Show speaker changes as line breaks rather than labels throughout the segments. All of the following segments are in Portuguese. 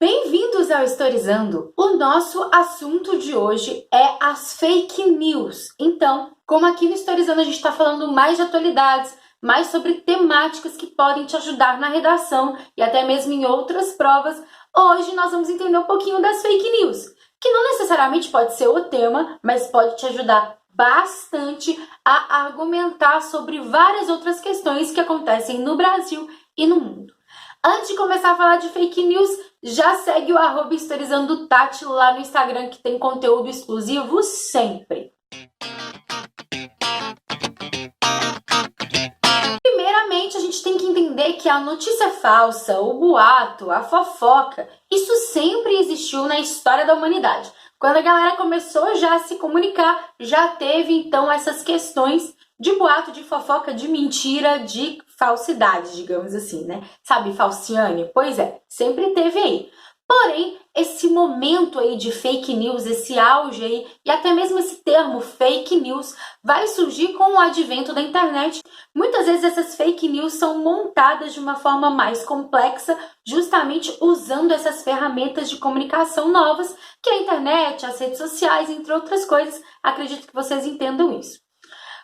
Bem-vindos ao Historizando! O nosso assunto de hoje é as fake news. Então, como aqui no Historizando a gente está falando mais de atualidades, mais sobre temáticas que podem te ajudar na redação e até mesmo em outras provas, hoje nós vamos entender um pouquinho das fake news, que não necessariamente pode ser o tema, mas pode te ajudar bastante a argumentar sobre várias outras questões que acontecem no Brasil e no mundo. Antes de começar a falar de fake news, já segue o @historizandotati lá no Instagram, que tem conteúdo exclusivo sempre. Primeiramente, a gente tem que entender que a notícia falsa, o boato, a fofoca, isso sempre existiu na história da humanidade. Quando a galera começou já a se comunicar, já teve então essas questões de boato, de fofoca, de mentira, de falsidade, digamos assim, né? Sabe, falciane? Pois é, sempre teve aí. Porém, esse momento aí de fake news, esse auge aí, e até mesmo esse termo fake news, vai surgir com o advento da internet. Muitas vezes essas fake news são montadas de uma forma mais complexa, justamente usando essas ferramentas de comunicação novas, que é a internet, as redes sociais, entre outras coisas. Acredito que vocês entendam isso.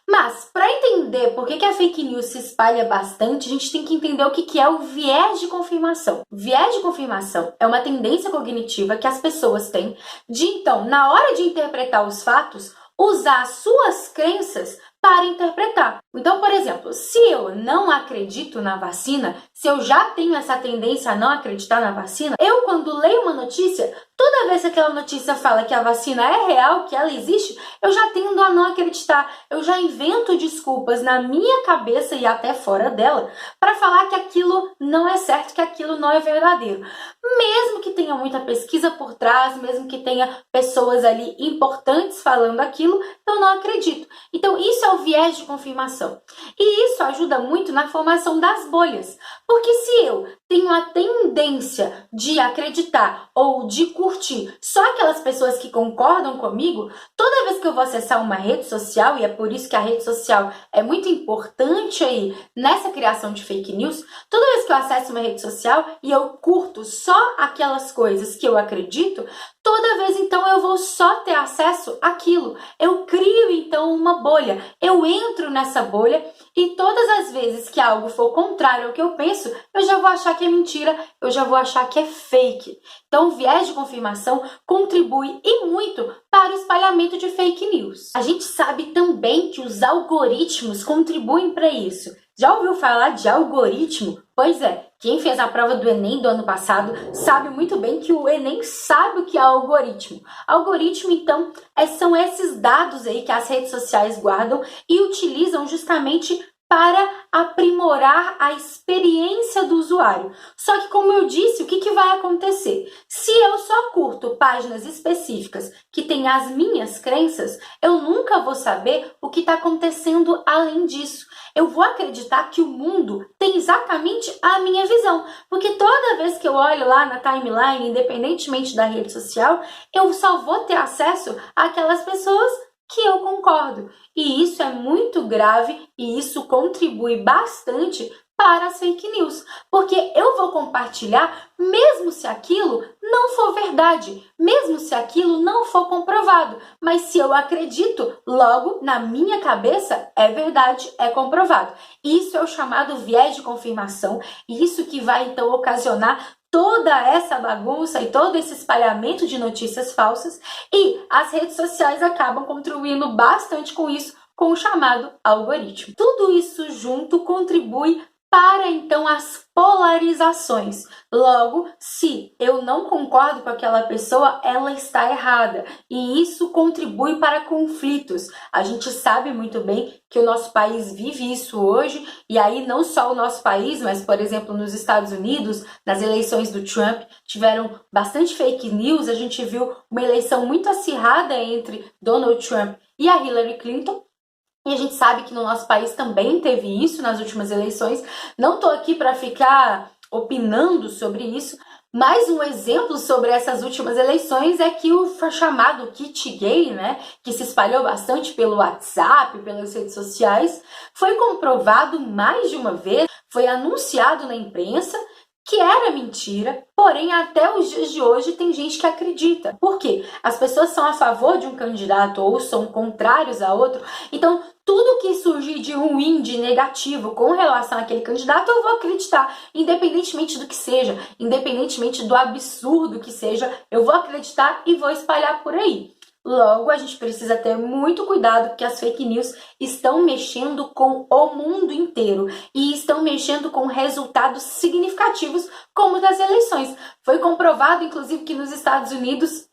Mas, para entender por que a fake news se espalha bastante, a gente tem que entender o que é o viés de confirmação. O viés de confirmação é uma tendência cognitiva que as pessoas têm de, então, na hora de interpretar os fatos, usar suas crenças para interpretar. Então, por exemplo, se eu não acredito na vacina, se eu já tenho essa tendência a não acreditar na vacina, eu, quando leio uma notícia, toda vez que aquela notícia fala que a vacina é real, que ela existe, eu já tendo a não acreditar. Eu já invento desculpas na minha cabeça e até fora dela para falar que aquilo não é certo, que aquilo não é verdadeiro. Mesmo que tenha muita pesquisa por trás, mesmo que tenha pessoas ali importantes falando aquilo, eu não acredito. Então, isso é o viés de confirmação. E isso ajuda muito na formação das bolhas. Porque se eu tenho a tendência de acreditar ou de curtir só aquelas pessoas que concordam comigo, toda vez que eu vou acessar uma rede social, e é por isso que a rede social é muito importante aí nessa criação de fake news, toda vez que eu acesso uma rede social e eu curto só aquelas coisas que eu acredito, toda vez então eu vou só ter acesso àquilo. Eu crio então uma bolha, eu entro nessa bolha e todas as vezes que algo for contrário ao que eu penso, eu já vou achar que é mentira, eu já vou achar que é fake. Então o viés de confirmação contribui e muito para o espalhamento de fake news. A gente sabe também que os algoritmos contribuem para isso. Já ouviu falar de algoritmo? Pois é, quem fez a prova do Enem do ano passado sabe muito bem que o Enem sabe o que é algoritmo. Algoritmo, então, são esses dados aí que as redes sociais guardam e utilizam justamente para aprimorar a experiência do usuário. Só que, como eu disse, o que vai acontecer? Se eu só curto páginas específicas que têm as minhas crenças, eu nunca vou saber o que está acontecendo além disso. Eu vou acreditar que o mundo tem exatamente a minha visão, porque toda vez que eu olho lá na timeline, independentemente da rede social, eu só vou ter acesso àquelas pessoas que eu concordo. E isso é muito grave e isso contribui bastante para as fake news, porque eu vou compartilhar mesmo se aquilo não for verdade, mesmo se aquilo não for comprovado, mas se eu acredito, logo na minha cabeça é verdade, é comprovado. Isso é o chamado viés de confirmação e isso que vai então ocasionar toda essa bagunça e todo esse espalhamento de notícias falsas, e as redes sociais acabam contribuindo bastante com isso, com o chamado algoritmo. Tudo isso junto contribui para então as polarizações. Logo, se eu não concordo com aquela pessoa, ela está errada. E isso contribui para conflitos. A gente sabe muito bem que o nosso país vive isso hoje, e aí não só o nosso país, mas, por exemplo, nos Estados Unidos, nas eleições do Trump, tiveram bastante fake news. A gente viu uma eleição muito acirrada entre Donald Trump e a Hillary Clinton. E a gente sabe que no nosso país também teve isso nas últimas eleições. Não estou aqui para ficar opinando sobre isso, mas um exemplo sobre essas últimas eleições é que o chamado kit gay, né, que se espalhou bastante pelo WhatsApp, pelas redes sociais, foi comprovado mais de uma vez, foi anunciado na imprensa que era mentira, porém até os dias de hoje tem gente que acredita. Por quê? As pessoas são a favor de um candidato ou são contrários a outro, então tudo que surgir de ruim, de negativo com relação àquele candidato, eu vou acreditar, independentemente do que seja, independentemente do absurdo que seja, eu vou acreditar e vou espalhar por aí. Logo, a gente precisa ter muito cuidado porque as fake news estão mexendo com o mundo inteiro e estão mexendo com resultados significativos, como das eleições. Foi comprovado, inclusive, que nos Estados Unidos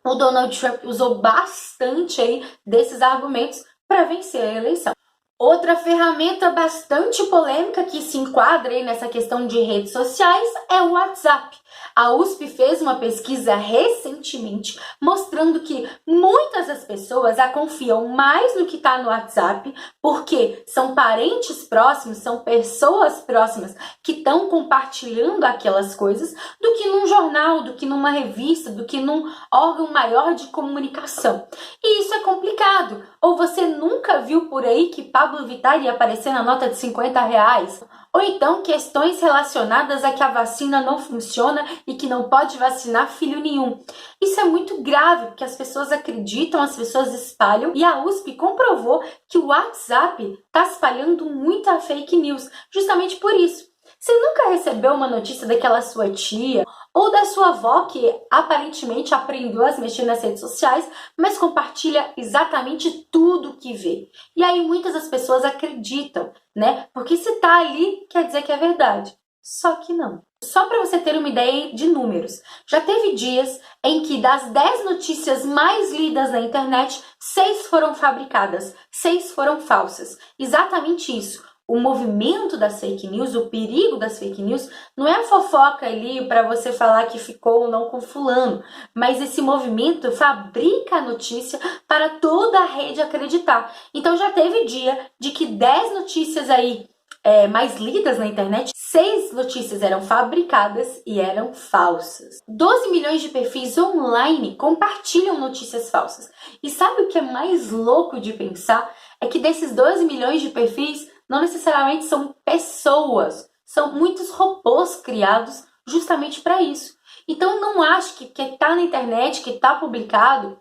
o Donald Trump usou bastante aí desses argumentos para vencer a eleição. Outra ferramenta bastante polêmica que se enquadra aí nessa questão de redes sociais é o WhatsApp. A USP fez uma pesquisa recentemente mostrando que muitas das pessoas a confiam mais no que está no WhatsApp porque são parentes próximos, são pessoas próximas que estão compartilhando aquelas coisas do que num jornal, do que numa revista, do que num órgão maior de comunicação. E isso é complicado. Ou você nunca viu por aí que Pablo Vittar ia aparecer na nota de R$50? Ou então questões relacionadas a que a vacina não funciona e que não pode vacinar filho nenhum. Isso é muito grave, porque as pessoas acreditam, as pessoas espalham, e a USP comprovou que o WhatsApp está espalhando muita fake news, justamente por isso. Você nunca recebeu uma notícia daquela sua tia ou da sua avó que aparentemente aprendeu a mexer nas redes sociais, mas compartilha exatamente tudo que vê. E aí muitas das pessoas acreditam, né? Porque se tá ali, quer dizer que é verdade. Só que não. Só para você ter uma ideia de números, já teve dias em que das 10 notícias mais lidas na internet, 6 foram fabricadas, 6 foram falsas. Exatamente isso. O movimento das fake news, o perigo das fake news, não é a fofoca ali para você falar que ficou ou não com fulano, mas esse movimento fabrica a notícia para toda a rede acreditar. Então já teve dia de que 10 notícias aí mais lidas na internet, 6 notícias eram fabricadas e eram falsas. 12 milhões de perfis online compartilham notícias falsas. E sabe o que é mais louco de pensar? É que desses 12 milhões de perfis, não necessariamente são pessoas, são muitos robôs criados justamente para isso. Então não acho que está na internet, que está publicado,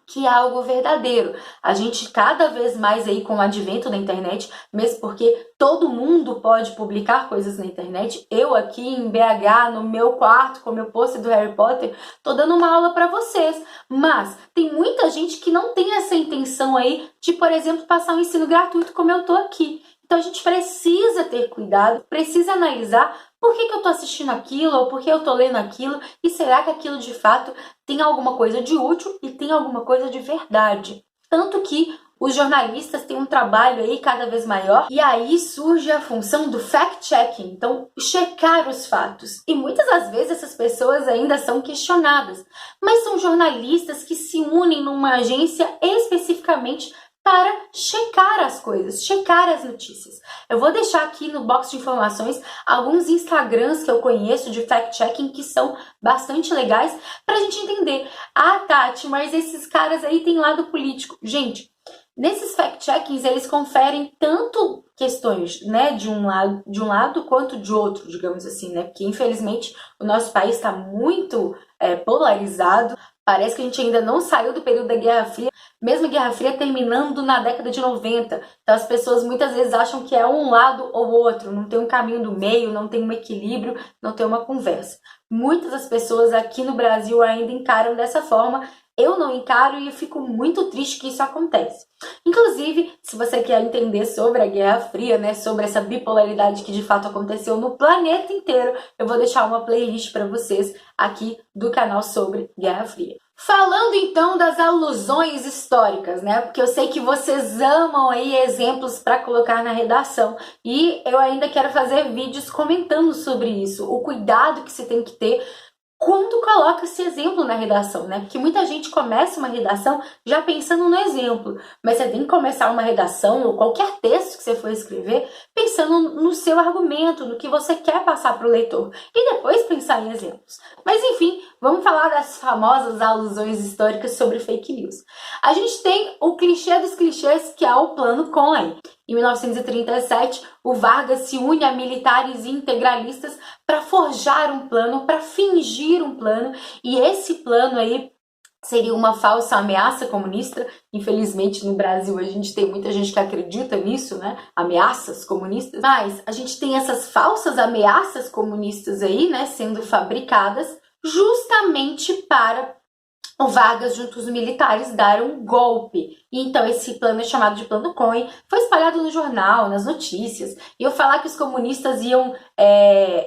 que é algo verdadeiro. A gente cada vez mais aí com o advento da internet, mesmo porque todo mundo pode publicar coisas na internet. Eu aqui em BH, no meu quarto, com o meu pôster do Harry Potter, tô dando uma aula para vocês. Mas tem muita gente que não tem essa intenção aí de, por exemplo, passar um ensino gratuito como eu tô aqui. Então a gente precisa ter cuidado, precisa analisar por que eu tô assistindo aquilo ou por que eu tô lendo aquilo e será que aquilo de fato tem alguma coisa de útil e tem alguma coisa de verdade. Tanto que os jornalistas têm um trabalho aí cada vez maior e aí surge a função do fact-checking, então checar os fatos. E muitas das vezes essas pessoas ainda são questionadas, mas são jornalistas que se unem numa agência especificamente para checar as coisas, checar as notícias. Eu vou deixar aqui no box de informações alguns Instagrams que eu conheço de fact-checking que são bastante legais para a gente entender. Ah, Tati, mas esses caras aí têm lado político. Gente, nesses fact-checkings eles conferem tanto questões, né, de um lado quanto de outro, digamos assim, né? Porque infelizmente o nosso país está muito polarizado. Parece que a gente ainda não saiu do período da Guerra Fria, mesmo a Guerra Fria terminando na década de 90. Então as pessoas muitas vezes acham que é um lado ou outro, não tem um caminho do meio, não tem um equilíbrio, não tem uma conversa. Muitas das pessoas aqui no Brasil ainda encaram dessa forma. Eu não encaro e eu fico muito triste que isso acontece. Inclusive, se você quer entender sobre a Guerra Fria, né, sobre essa bipolaridade que de fato aconteceu no planeta inteiro, eu vou deixar uma playlist para vocês aqui do canal sobre Guerra Fria. Falando então das alusões históricas, né? Porque eu sei que vocês amam aí exemplos para colocar na redação e eu ainda quero fazer vídeos comentando sobre isso, o cuidado que se tem que ter quando coloca esse exemplo na redação, né? Porque muita gente começa uma redação já pensando no exemplo, mas você tem que começar uma redação ou qualquer texto que você for escrever pensando no seu argumento, no que você quer passar para o leitor e depois pensar em exemplos. Mas enfim, vamos falar das famosas alusões históricas sobre fake news. A gente tem o clichê dos clichês, que é o Plano Cohen. Em 1937, o Vargas se une a militares e integralistas para forjar um plano, para fingir um plano, e esse plano aí seria uma falsa ameaça comunista. Infelizmente, no Brasil, a gente tem muita gente que acredita nisso, né? Ameaças comunistas. Mas a gente tem essas falsas ameaças comunistas aí, né? Sendo fabricadas justamente para o Vargas, junto aos militares, dar um golpe. E então esse plano é chamado de Plano Cohen, foi espalhado no jornal, nas notícias, e eu falar que os comunistas iam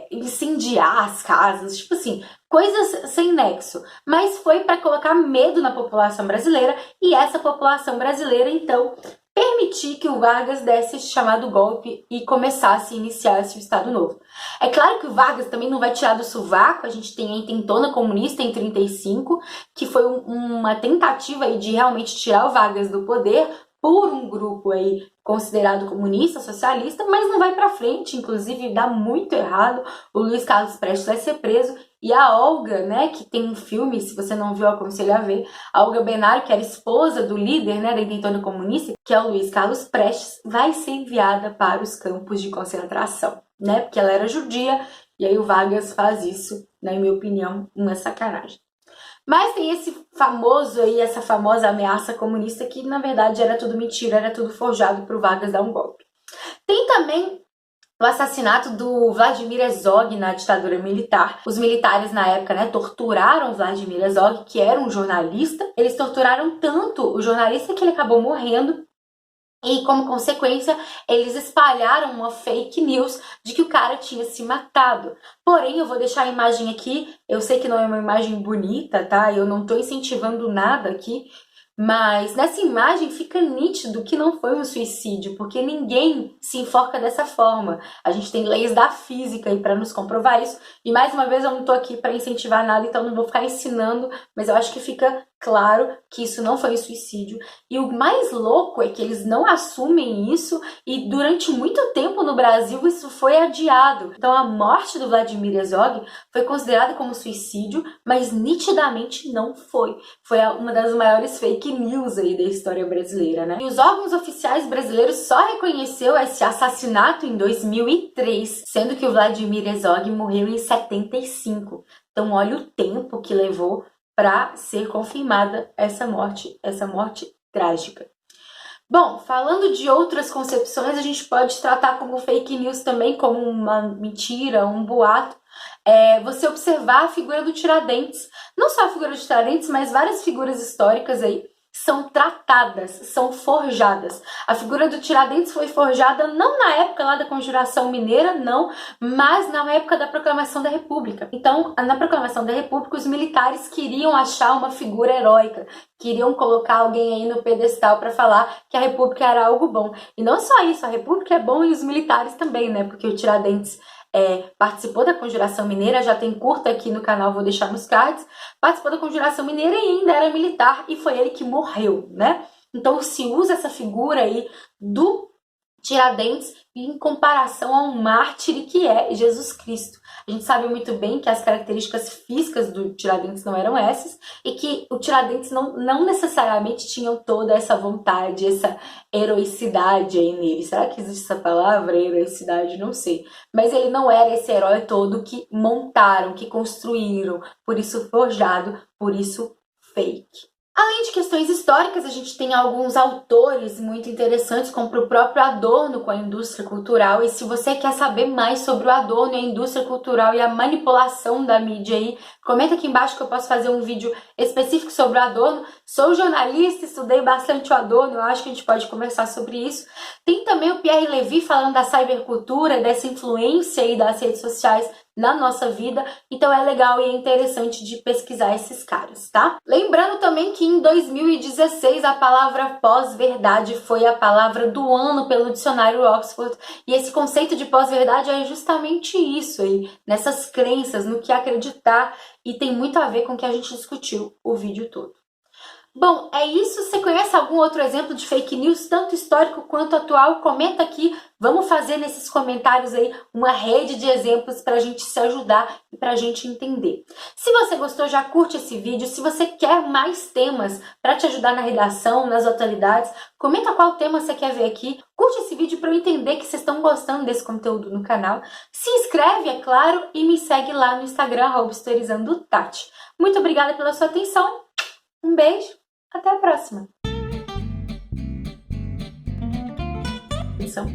incendiar as casas, tipo assim, coisas sem nexo. Mas foi para colocar medo na população brasileira, e essa população brasileira, então, permitir que o Vargas desse esse chamado golpe e começasse a iniciar-se o Estado Novo. É claro que o Vargas também não vai tirar do sovaco, a gente tem a intentona comunista em 35, que foi uma tentativa aí de realmente tirar o Vargas do poder por um grupo aí considerado comunista, socialista, mas não vai para frente, inclusive dá muito errado, o Luiz Carlos Prestes vai ser preso, e a Olga, né, que tem um filme, se você não viu, eu aconselho a ver, a Olga Benário, que era esposa do líder, né, da intentona comunista, que é o Luiz Carlos Prestes, vai ser enviada para os campos de concentração, né, porque ela era judia, e aí o Vargas faz isso, na minha opinião, uma sacanagem. Mas tem esse famoso aí, essa famosa ameaça comunista que, na verdade, era tudo mentira, era tudo forjado para o Vargas dar um golpe. Tem também o assassinato do Vladimir Herzog na ditadura militar. Os militares, na época, né, torturaram Vladimir Herzog, que era um jornalista. Eles torturaram tanto o jornalista que ele acabou morrendo. E, como consequência, eles espalharam uma fake news de que o cara tinha se matado. Porém, eu vou deixar a imagem aqui. Eu sei que não é uma imagem bonita, tá? Eu não tô incentivando nada aqui. Mas nessa imagem fica nítido que não foi um suicídio, porque ninguém se enforca dessa forma. A gente tem leis da física aí para nos comprovar isso. E mais uma vez eu não tô aqui para incentivar nada, então não vou ficar ensinando, mas eu acho que fica claro que isso não foi um suicídio. E o mais louco é que eles não assumem isso e durante muito tempo no Brasil isso foi adiado. Então a morte do Vladimir Herzog foi considerada como suicídio, mas nitidamente não foi. Foi uma das maiores fake news aí da história brasileira, né? E os órgãos oficiais brasileiros só reconheceu esse assassinato em 2003, sendo que o Vladimir Herzog morreu em 75. Então olha o tempo que levou para ser confirmada essa morte trágica. Bom, falando de outras concepções, a gente pode tratar como fake news também, como uma mentira, um boato. Você observar a figura do Tiradentes. Não só a figura do Tiradentes, mas várias figuras históricas aí são tratadas, são forjadas. A figura do Tiradentes foi forjada não na época lá da Conjuração Mineira, não, mas na época da Proclamação da República. Então, na Proclamação da República, os militares queriam achar uma figura heróica, queriam colocar alguém aí no pedestal para falar que a República era algo bom. E não só isso, a República é bom e os militares também, né? Porque o Tiradentes participou da Conjuração Mineira, já tem curta aqui no canal, vou deixar nos cards, participou da Conjuração Mineira e ainda era militar, e foi ele que morreu, né? Então se usa essa figura aí do Tiradentes em comparação a um mártir que é Jesus Cristo. A gente sabe muito bem que as características físicas do Tiradentes não eram essas e que o Tiradentes não necessariamente tinham toda essa vontade, essa heroicidade aí nele. Será que existe essa palavra, heroicidade? Não sei. Mas ele não era esse herói todo que montaram, que construíram, por isso forjado, por isso fake. Além de questões históricas, a gente tem alguns autores muito interessantes, como o próprio Adorno com a indústria cultural. E se você quer saber mais sobre o Adorno e a indústria cultural e a manipulação da mídia aí, comenta aqui embaixo que eu posso fazer um vídeo específico sobre o Adorno. Sou jornalista, estudei bastante o Adorno, eu acho que a gente pode conversar sobre isso. Tem também o Pierre Levy falando da cybercultura, dessa influência aí das redes sociais na nossa vida, então é legal e é interessante de pesquisar esses caras, tá? Lembrando também que em 2016 a palavra pós-verdade foi a palavra do ano pelo dicionário Oxford, e esse conceito de pós-verdade é justamente isso aí, nessas crenças, no que acreditar, e tem muito a ver com o que a gente discutiu o vídeo todo. Bom, é isso. Você conhece algum outro exemplo de fake news, tanto histórico quanto atual? Comenta aqui. Vamos fazer nesses comentários aí uma rede de exemplos para a gente se ajudar e para a gente entender. Se você gostou, já curte esse vídeo. Se você quer mais temas para te ajudar na redação, nas atualidades, comenta qual tema você quer ver aqui. Curte esse vídeo para eu entender que vocês estão gostando desse conteúdo no canal. Se inscreve, é claro, e me segue lá no Instagram, @historizandotati. Muito obrigada pela sua atenção. Um beijo. Até a próxima! Atenção.